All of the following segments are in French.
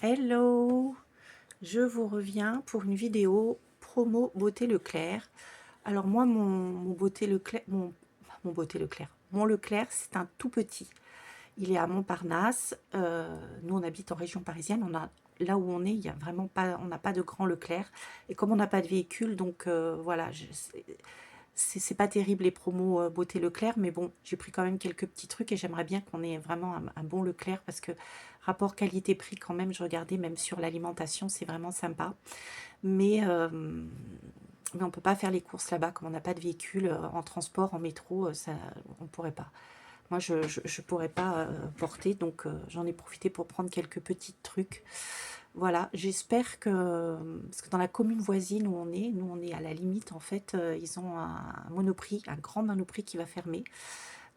Hello, je vous reviens pour une vidéo promo Beauté Leclerc. Alors moi, mon Beauté Leclerc, mon Beauté Leclerc, mon Leclerc, c'est un tout petit. Il est à Montparnasse. Nous, on habite en région parisienne. Là où on est, il y a vraiment pas, on n'a pas de grand Leclerc. Et comme on n'a pas de véhicule, donc voilà, c'est pas terrible les promos Beauté Leclerc, mais bon, j'ai pris quand même quelques petits trucs et j'aimerais bien qu'on ait vraiment un bon Leclerc parce que rapport qualité-prix quand même, je regardais même sur l'alimentation, c'est vraiment sympa. Mais on peut pas faire les courses là-bas, comme on n'a pas de véhicule en transport, en métro, ça, on pourrait pas. Moi, je pourrais pas porter, donc j'en ai profité pour prendre quelques petits trucs. Voilà, j'espère que, parce que dans la commune voisine où on est, nous on est à la limite en fait, ils ont un Monoprix, un grand Monoprix qui va fermer.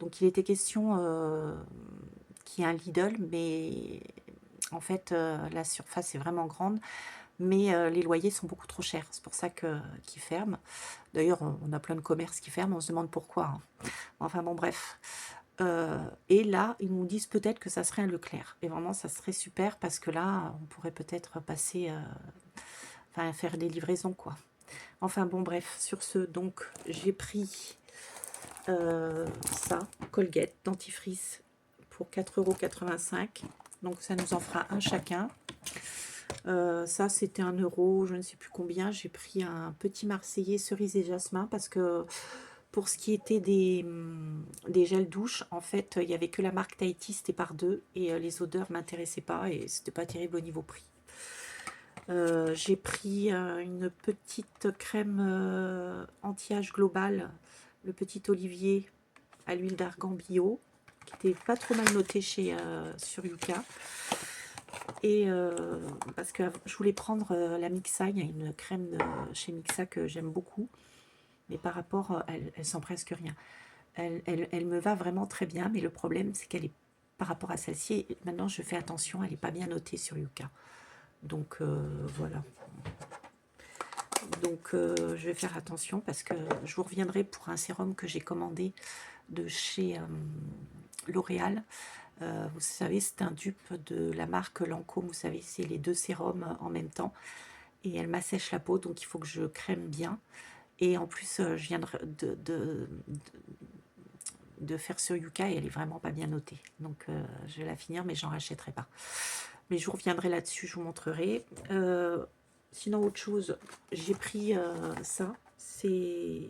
Donc il était question qu'il y ait un Lidl, mais en fait la surface est vraiment grande, mais les loyers sont beaucoup trop chers. C'est pour ça qu'ils ferment. D'ailleurs, on a plein de commerces qui ferment, on se demande pourquoi, hein. Enfin bon, bref. Et là, ils nous disent peut-être que ça serait un Leclerc. Et vraiment, ça serait super parce que là, on pourrait peut-être passer, enfin, faire des livraisons, quoi. Enfin bon, bref, sur ce, donc, j'ai pris ça, Colgate, dentifrice, pour 4,85 €. Donc, ça nous en fera un chacun. Ça, c'était 1 €, je ne sais plus combien. J'ai pris un petit Marseillais cerise et jasmin parce que pour ce qui était des gels douche, en fait, il n'y avait que la marque Tahiti, c'était par deux, et les odeurs ne m'intéressaient pas, et c'était pas terrible au niveau prix. J'ai pris une petite crème anti-âge global, le petit Olivier à l'huile d'argan bio, qui était pas trop mal noté sur Yuka. Et parce que je voulais prendre la Mixa, il y a une crème chez Mixa que j'aime beaucoup, mais par rapport, elle sent presque rien. Elle me va vraiment très bien, mais le problème, c'est qu'elle est par rapport à celle-ci. Maintenant, je fais attention, elle n'est pas bien notée sur Yuka. Donc, voilà. Donc, je vais faire attention parce que je vous reviendrai pour un sérum que j'ai commandé de chez L'Oréal. Vous savez, c'est un dupe de la marque Lancôme. Vous savez, c'est les deux sérums en même temps. Et elle m'assèche la peau, donc il faut que je crème bien. Et en plus, je viens de faire sur Yuka et elle est vraiment pas bien notée. Donc je vais la finir, mais j'en rachèterai pas. Mais je vous reviendrai là-dessus, je vous montrerai. Sinon, autre chose, j'ai pris ça. C'est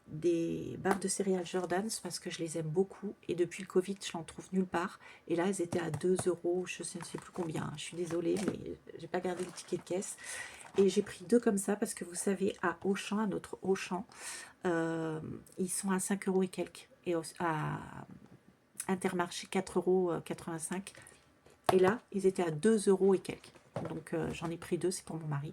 des barres de céréales Jordans parce que je les aime beaucoup. Et depuis le Covid, je n'en trouve nulle part. Et là, elles étaient à 2 €, je ne sais plus combien. Je suis désolée, mais j'ai pas gardé le ticket de caisse. Et j'ai pris deux comme ça parce que vous savez, à Auchan, à notre Auchan, ils sont à 5 € et quelques. Et à Intermarché, 4,85 €. Et là, ils étaient à 2 € et quelques. Donc j'en ai pris deux, c'est pour mon mari.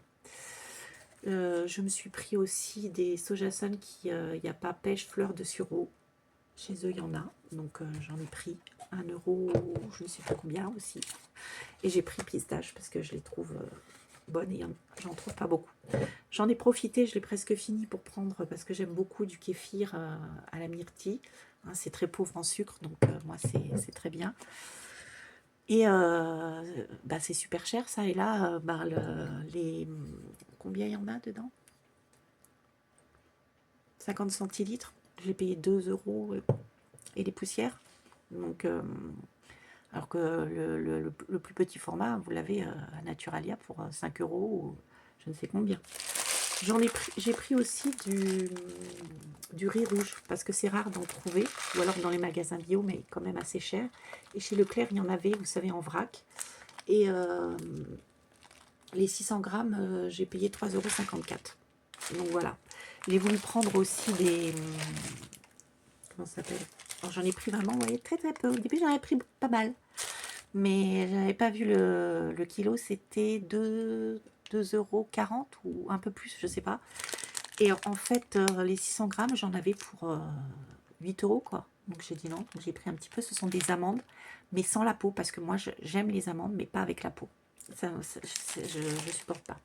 Je me suis pris aussi des Sojason qui, il n'y a pas pêche, fleur de sureau. Chez eux, il y en a. Donc j'en ai pris 1 €, je ne sais pas combien aussi. Et j'ai pris pistache parce que je les trouve bonnes et j'en trouve pas beaucoup. J'en ai profité, je l'ai presque fini pour prendre parce que j'aime beaucoup du kéfir à la myrtille. Hein, c'est très pauvre en sucre, donc moi c'est très bien. Et bah, c'est super cher ça. Et là, bah, combien il y en a dedans? 50 centilitres. J'ai payé 2 € et des poussières. Donc, alors que le plus petit format, vous l'avez à Naturalia pour 5 € ou je ne sais combien. J'ai pris aussi du riz rouge parce que c'est rare d'en trouver, ou alors dans les magasins bio, mais quand même assez cher. Et chez Leclerc, il y en avait, vous savez, en vrac. Et les 600 grammes, j'ai payé 3,54 €. Donc voilà. J'ai voulu prendre aussi des... Comment ça s'appelle? J'en ai pris vraiment, vous voyez, très très peu. Au début, j'en avais pris pas mal. Mais je n'avais pas vu le kilo, c'était 2,40 € ou un peu plus, je sais pas. Et en fait, les 600 grammes, j'en avais pour 8 € quoi. Donc j'ai dit non, donc j'ai pris un petit peu. Ce sont des amandes, mais sans la peau, parce que moi j'aime les amandes, mais pas avec la peau. Je ne supporte pas.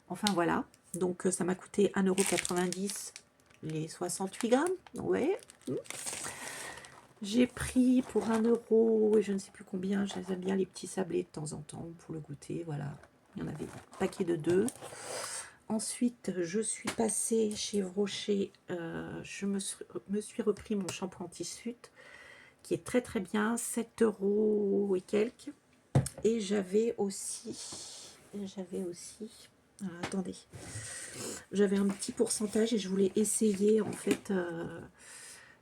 Enfin voilà, donc ça m'a coûté 1,90 € les 68 grammes. Ouais. J'ai pris pour 1 € et je ne sais plus combien. J'aime bien les petits sablés de temps en temps pour le goûter. Voilà, il y en avait un paquet de 2. Ensuite, je suis passée chez Rocher. Je me suis repris mon shampoing anti-suite qui est très très bien, 7 € et quelques. Et attendez, j'avais un petit pourcentage et je voulais essayer en fait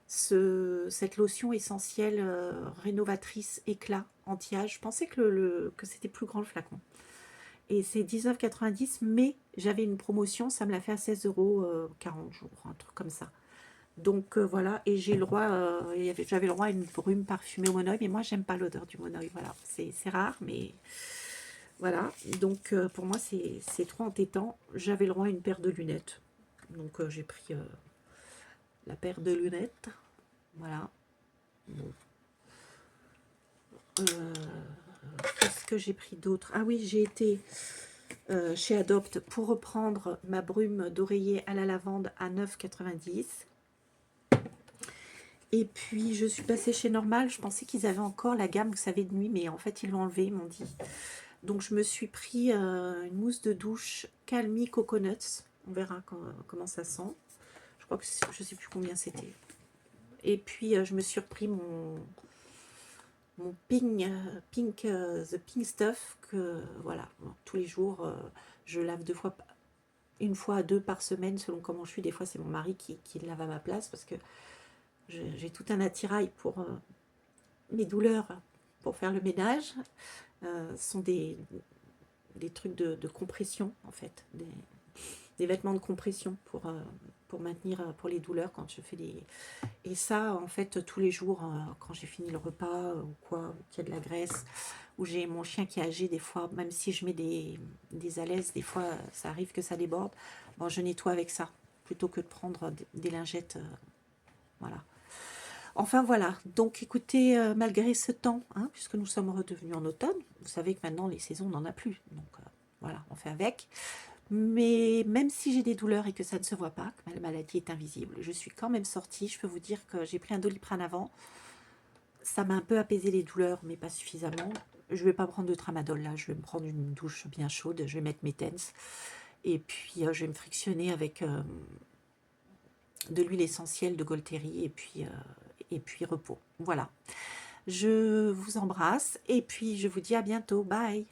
cette lotion essentielle rénovatrice éclat anti-âge. Je pensais que c'était plus grand le flacon. Et c'est 19,90, mais j'avais une promotion, ça me l'a fait à 16 € 40 jours, un truc comme ça. Donc voilà, et j'ai le droit, j'avais le droit à une brume parfumée au monoeil, mais moi j'aime pas l'odeur du monoeil, voilà, c'est rare, mais voilà. Donc pour moi c'est trop entêtant. J'avais le droit à une paire de lunettes, donc j'ai pris la paire de lunettes, voilà. Bon. Qu'est-ce que j'ai pris d'autre? Ah oui, j'ai été chez Adopt pour reprendre ma brume d'oreiller à la lavande à 9,90. Et puis je suis passée chez Normal. Je pensais qu'ils avaient encore la gamme, vous savez, de nuit, mais en fait ils l'ont enlevée, ils m'ont dit. Donc je me suis pris une mousse de douche Calmi Coconuts. On verra comment ça sent. Je crois que je sais plus combien c'était. Et puis je me suis repris mon The Pink Stuff, que voilà, tous les jours je lave une fois à 2 par semaine selon comment je suis. Des fois c'est mon mari qui lave à ma place parce que j'ai tout un attirail pour mes douleurs, pour faire le ménage. Ce sont des trucs de compression en fait, des vêtements de compression pour maintenir, pour les douleurs quand je fais des... Et ça, en fait, tous les jours, quand j'ai fini le repas ou quoi, ou qu'il y a de la graisse, ou j'ai mon chien qui est âgé, des fois, même si je mets des alaises, des fois, ça arrive que ça déborde. Bon, je nettoie avec ça, plutôt que de prendre des lingettes, voilà. Enfin, voilà. Donc, écoutez, malgré ce temps, hein, puisque nous sommes redevenus en automne, vous savez que maintenant, les saisons, on n'en a plus. Donc, voilà, on fait avec. Mais même si j'ai des douleurs et que ça ne se voit pas, que ma maladie est invisible, je suis quand même sortie. Je peux vous dire que j'ai pris un Doliprane avant. Ça m'a un peu apaisé les douleurs, mais pas suffisamment. Je ne vais pas prendre de tramadol là. Je vais me prendre une douche bien chaude. Je vais mettre mes tens. Et puis, je vais me frictionner avec de l'huile essentielle de Golteri et puis repos. Voilà. Je vous embrasse et puis je vous dis à bientôt. Bye!